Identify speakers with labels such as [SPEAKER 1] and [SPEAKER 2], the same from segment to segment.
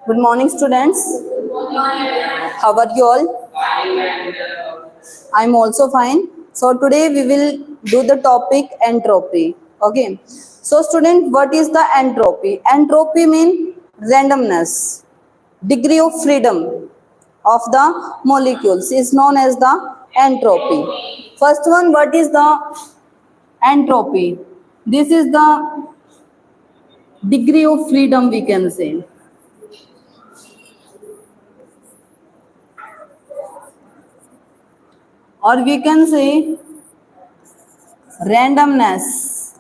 [SPEAKER 1] Good morning, students. How are you all? I'm also fine. So today we will do the topic entropy. Okay. So student, what is the entropy? Entropy means randomness, degree of freedom of the molecules is known as the entropy. First one, what is the entropy? This is the degree of freedom, we can say. Or we can say randomness.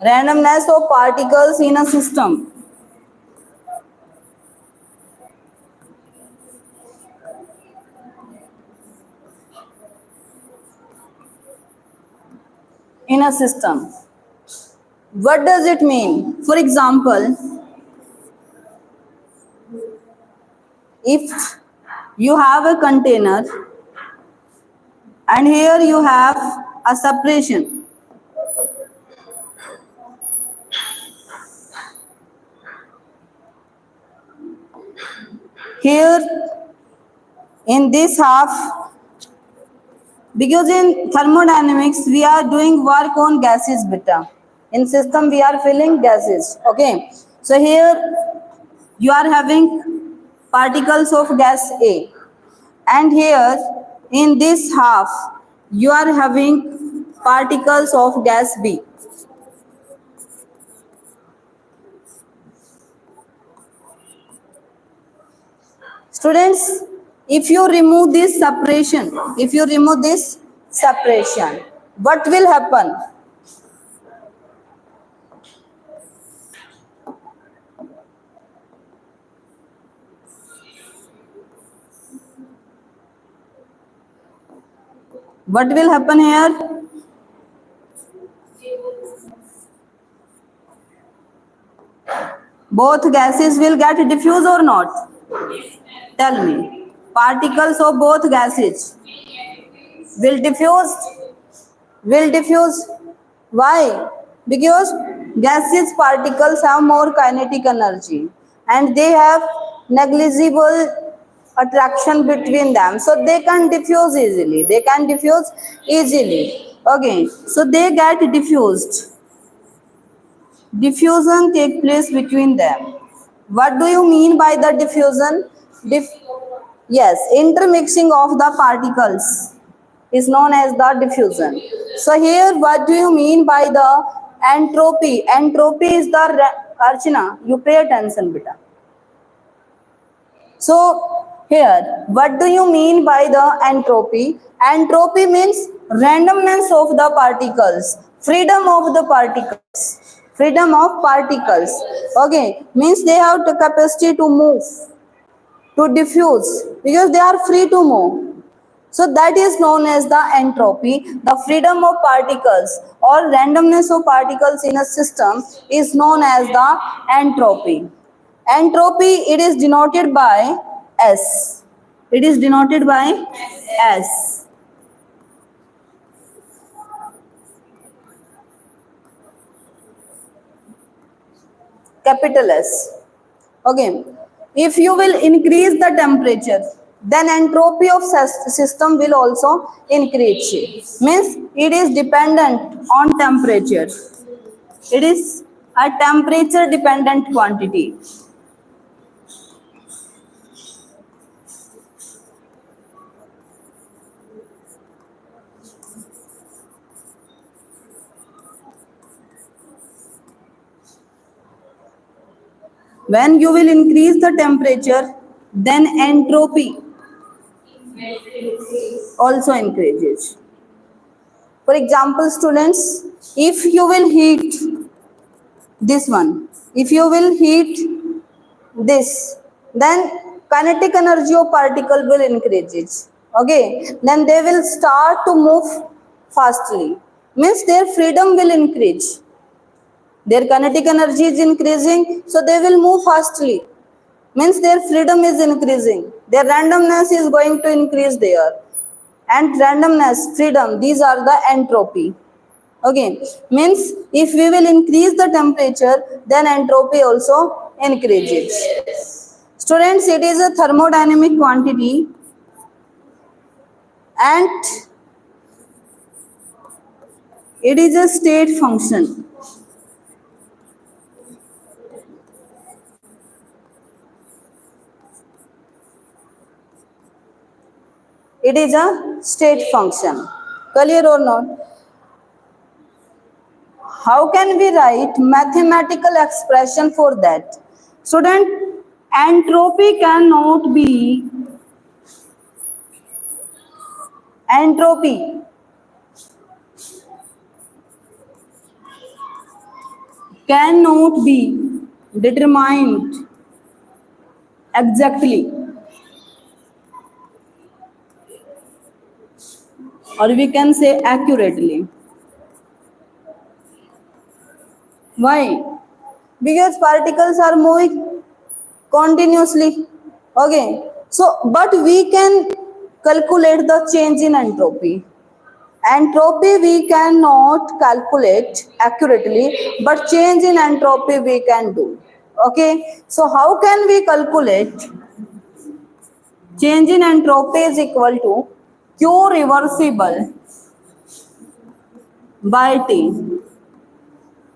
[SPEAKER 1] Randomness of particles in a system. In a system. What does it mean? For example, if you have a container and here you have a separation. Here in this half, because in thermodynamics we are doing work on gases beta. In system we are filling gases. Okay. So here you are having particles of gas A, and here in this half you are having particles of gas B. Students, if you remove this separation, what will happen? What will happen here? Both gases will get diffused or not? Tell me. Particles of both gases will diffuse. Why? Because gaseous particles have more kinetic energy and they have negligible attraction between them, so they can diffuse easily. Okay, so they get diffused. Diffusion take place between them. What do you mean by the diffusion? Yes, intermixing of the particles is known as the diffusion. So here, what do you mean by the entropy? Entropy is the Archana. You pay attention, beta. So here, what do you mean by the entropy? Entropy means randomness of the particles, freedom of the particles. Freedom of particles. Okay, means they have the capacity to move, to diffuse, because they are free to move. So that is known as the entropy. The freedom of particles or randomness of particles in a system is known as the entropy. Entropy, it is denoted by S. It is denoted by S. Capital S. Okay. If you will increase the temperature, then entropy of system will also increase. Means it is dependent on temperature. It is a temperature dependent quantity. When you will increase the temperature, then entropy also increases. For example, students, if you will heat this one, if you will heat this, then kinetic energy of particle will increase. Okay, then they will start to move fastly. Means their freedom will increase. Their kinetic energy is increasing, so they will move fastly. Means their freedom is increasing. Their randomness is going to increase there. And randomness, freedom, these are the entropy. Okay, means if we will increase the temperature, then entropy also increases. Students, it is a thermodynamic quantity and it is a state function. It is a state function. Clear or not? How can we write mathematical expression for that? Student, entropy cannot be entropy cannot be determined exactly, or we can say accurately. Why? Because particles are moving continuously. Okay. So, but we can calculate the change in entropy. Entropy we cannot calculate accurately, but change in entropy we can do. Okay. So, how can we calculate change in entropy is equal to Q reversible by T.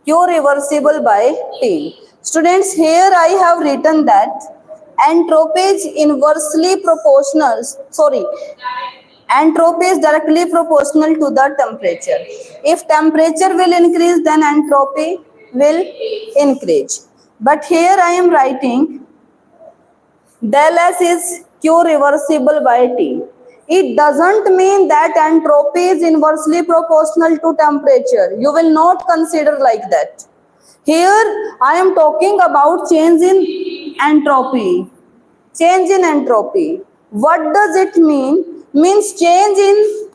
[SPEAKER 1] Q reversible by T. Students, here I have written that entropy is inversely proportional, entropy is directly proportional to the temperature. If temperature will increase, then entropy will increase. But here I am writing del S is Q reversible by T. It doesn't mean that entropy is inversely proportional to temperature. You will not consider like that. Here I am talking about change in entropy. Change in entropy. What does it mean? Means change in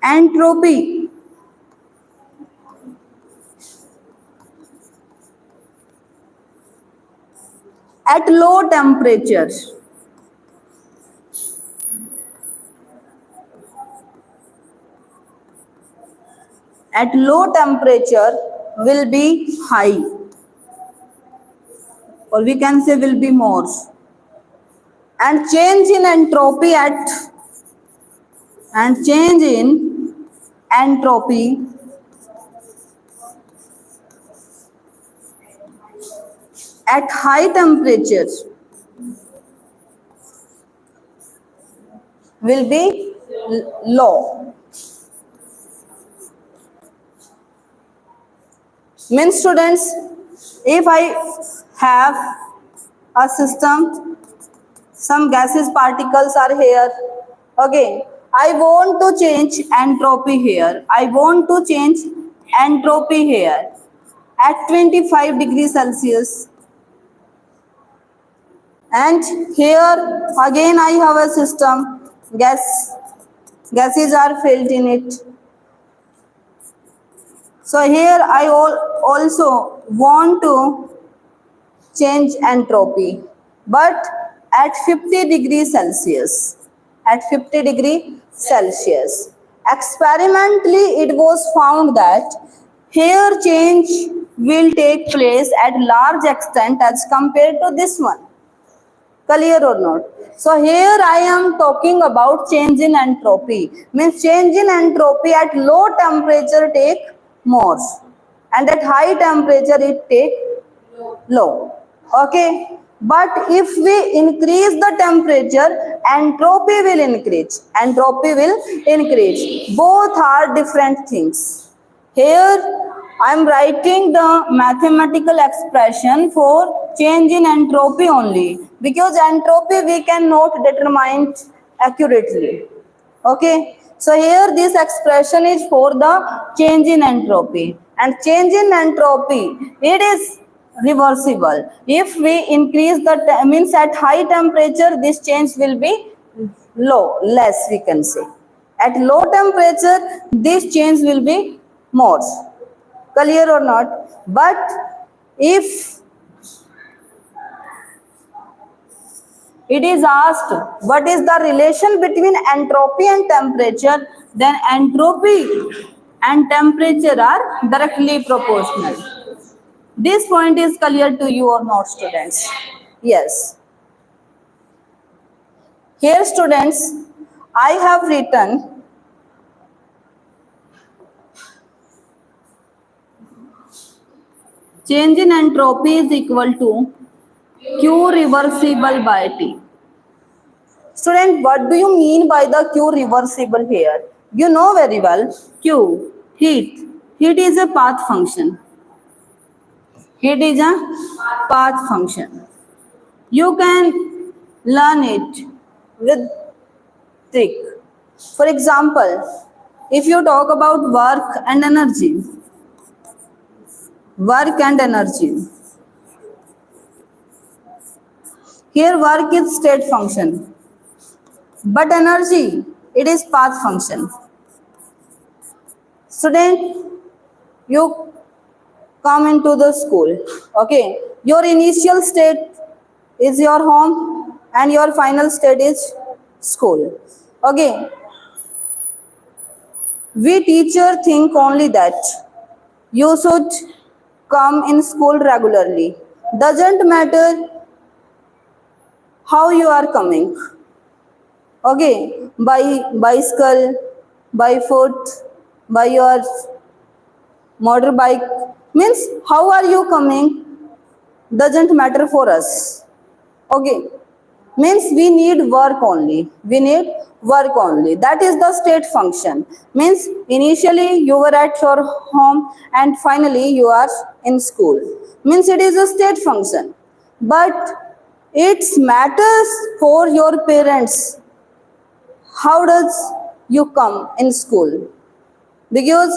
[SPEAKER 1] entropy at low temperature. At low temperature will be high, or we can say will be more. And change in entropy at high temperature will be low. Means students, if I have a system, some gases particles are here. Okay, I want to change entropy here. I want to change entropy here at 25 degrees Celsius. And here again I have a system. Gases are filled in it. So here I also want to change entropy, but at 50 degrees Celsius. At 50 degree Celsius. Experimentally, it was found that here change will take place at large extent as compared to this one. Clear or not? So here I am talking about change in entropy. Means change in entropy at low temperature take more, and at high temperature it take low. Okay. But if we increase the temperature, entropy will increase. Entropy will increase. Both are different things. Here I am writing the mathematical expression for change in entropy only, because entropy we cannot determine accurately. Okay. So here this expression is for the change in entropy, and change in entropy, it is reversible. If we increase the means at high temperature, this change will be less, we can say. At low temperature, this change will be more. Clear or not? But if it is asked what is the relation between entropy and temperature, then and temperature are directly proportional. This point is clear to you or not, students? Yes. Here, students, I have written change in entropy is equal to Q reversible by T. Student, what do you mean by the Q reversible here? You know very well, Q, heat. Heat is a path function. Heat is a path function. You can learn it with trick. For example, if you talk about work and energy, here work is state function, but energy, it is path function. Student, you come into the school, okay? Your initial state is your home and your final state is school, okay? We teacher think only that you should come in school regularly. Doesn't matter how you are coming, okay? By bicycle, by foot, by your motorbike, means how are you coming doesn't matter for us, okay? Means we need work only, that is the state function. Means initially you were at your home and finally you are in school, means it is a state function, but it matters for your parents how does you come in school, because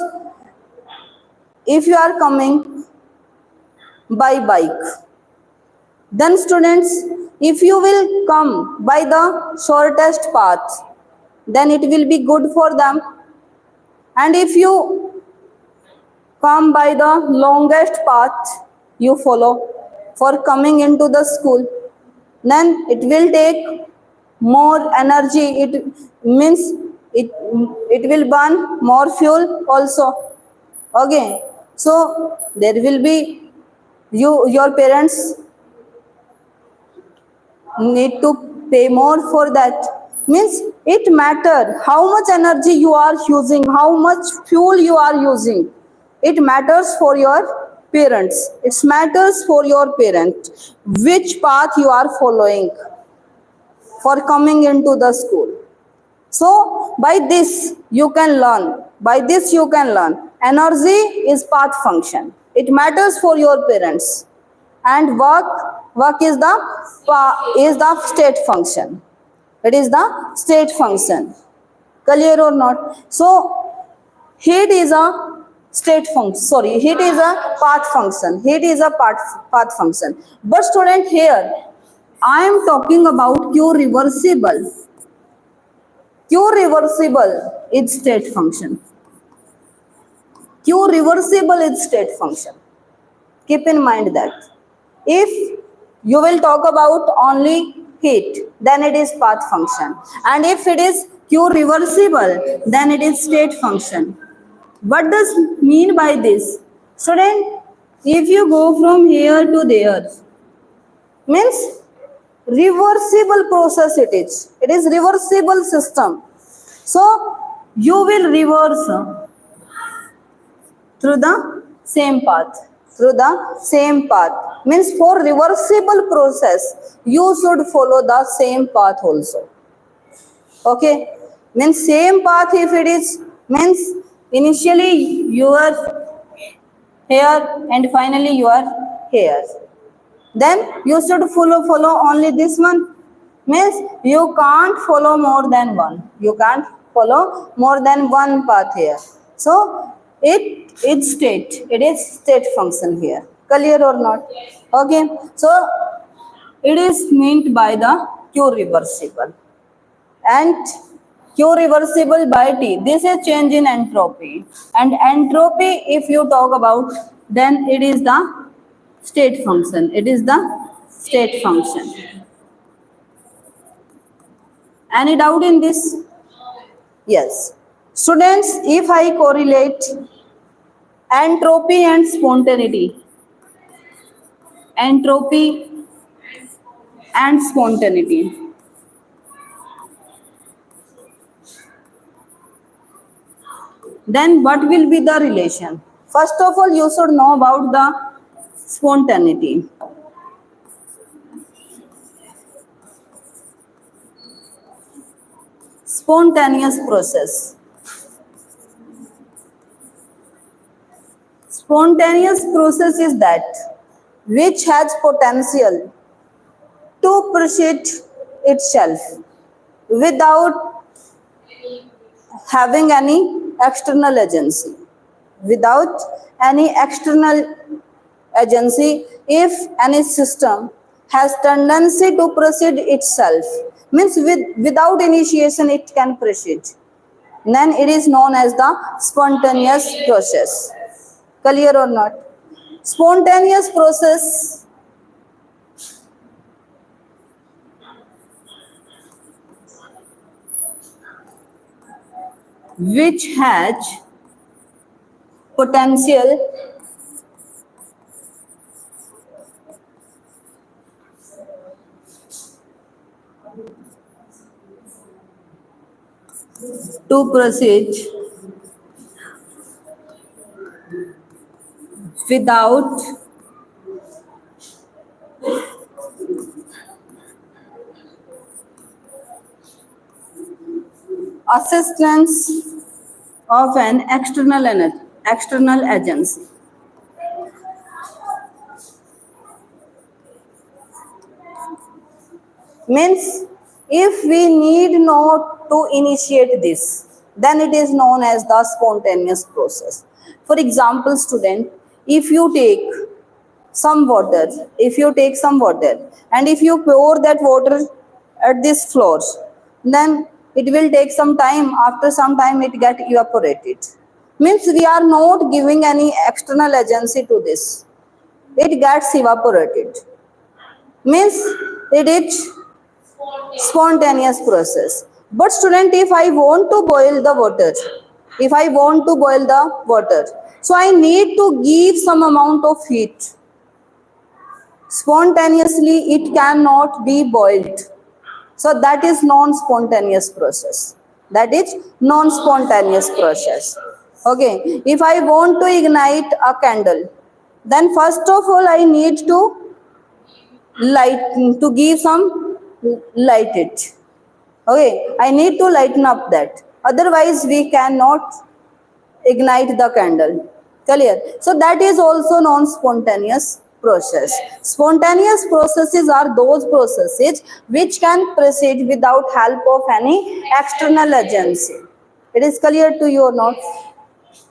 [SPEAKER 1] if you are coming by bike, then students, if you will come by the shortest path, then it will be good for them, and if you come by the longest path you follow for coming into the school, then it will take more energy, it means it will burn more fuel also, okay? So there will be your parents need to pay more for that, means it matter how much energy you are using, how much fuel you are using, it matters for your parents, it matters for your parent which path you are following for coming into the school. So by this you can learn, energy is path function, it matters for your parents, and work is the state function, it is the state function, clear or not? So heat is a heat is a path function, path function, but student, here I am talking about Q reversible is state function, Q reversible is state function. Keep in mind that if you will talk about only heat, then it is path function, and if it is Q reversible, then it is state function. What does mean by this? Student, if you go from here to there, means reversible process it is reversible system. So you will reverse through the same path, means for reversible process you should follow the same path also, okay? Means same path, if it is, means initially you are here and finally you are here, then you should follow only this one, means you can't follow more than one path here. So it is state function here, clear or not? Okay, so it is meant by the Q reversible, and Q reversible by T, this is change in entropy, and entropy if you talk about, then it is the state function, Any doubt in this? Yes. Students, if I correlate entropy and spontaneity, entropy and spontaneity, then what will be the relation? First of all, you should know about the spontaneity. Spontaneous process. Spontaneous process is that which has potential to proceed itself without having any external agency. Without any external agency, if any system has tendency to proceed itself, means without initiation it can proceed, then it is known as the spontaneous process. Clear or not? Spontaneous process which has potential to proceed without assistance of an external agency. Means if we need not to initiate this, then it is known as the spontaneous process. For example, student, if you take some water, and if you pour that water at this floor, then it will take some time. After some time it get evaporated. Means we are not giving any external agency to this. It gets evaporated. Means it is spontaneous process. But student, if I want to boil the water, so I need to give some amount of heat. Spontaneously it cannot be boiled. So that is non-spontaneous process. That is non-spontaneous process. Okay. If I want to ignite a candle, then first of all I need to give some light it. Okay. I need to lighten up that. Otherwise we cannot ignite the candle. Clear? So that is also non-spontaneous process. Spontaneous processes are those processes which can proceed without help of any external agency. It is clear to you or not?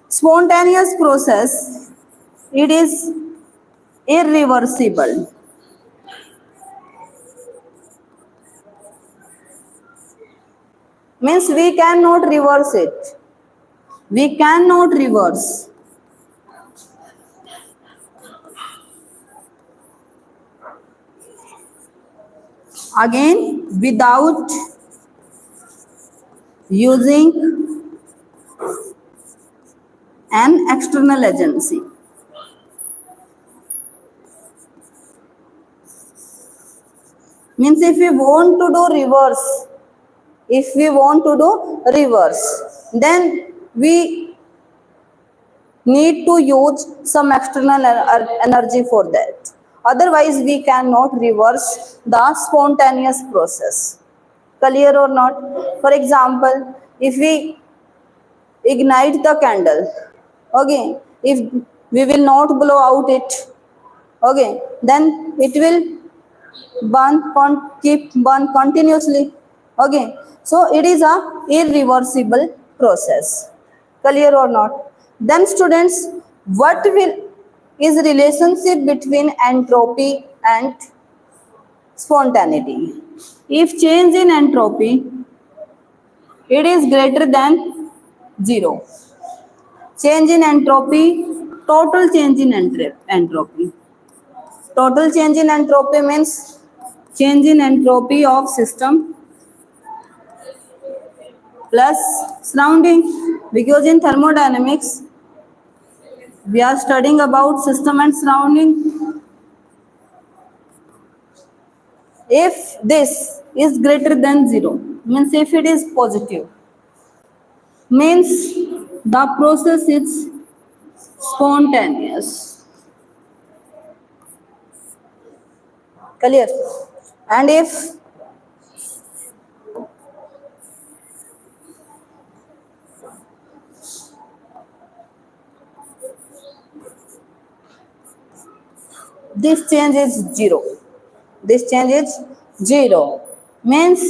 [SPEAKER 1] Spontaneous process, it is irreversible. Means we cannot reverse it. We cannot reverse. Again, without using an external agency. Means if we want to do reverse, then we need to use some external energy for that. Otherwise, we cannot reverse the spontaneous process. Clear or not? For example, if we ignite the candle, okay, if we will not blow out it, okay, then it will keep burn continuously. Okay, so it is a irreversible process. Clear or not? Then students, what is relationship between entropy and spontaneity? If change in entropy, it is greater than 0. Change in entropy, total change in entropy. Total change in entropy means change in entropy of system plus surrounding, because in thermodynamics we are studying about system and surrounding. If this is greater than 0, means if it is positive, means the process is spontaneous. Clear? And if this change is 0, this change is 0, means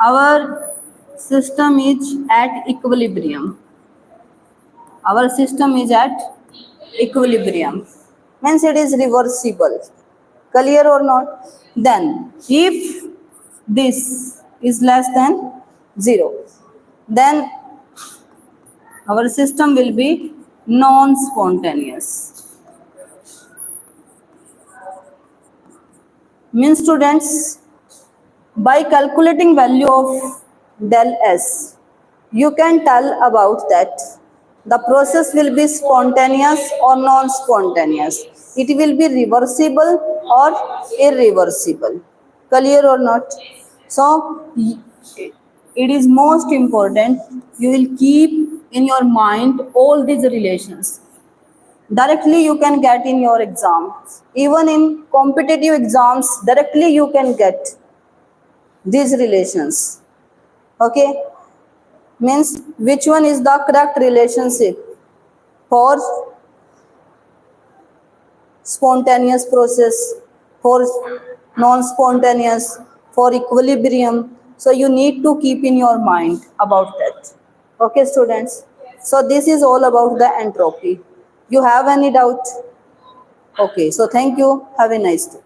[SPEAKER 1] our system is at equilibrium. Our system is at equilibrium, means it is reversible. Clear or not? Then if this is less than 0, then our system will be non-spontaneous. Means students, by calculating value of del S, you can tell about that the process will be spontaneous or non-spontaneous. It will be reversible or irreversible. Clear or not? So it is most important you will keep in your mind all these relations. Directly you can get in your exams. Even in competitive exams, directly you can get these relations. Okay? Means which one is the correct relationship for spontaneous process, for non-spontaneous, for equilibrium. So you need to keep in your mind about that. Okay, students? So this is all about the entropy. You have any doubt? Okay, so thank you. Have a nice day.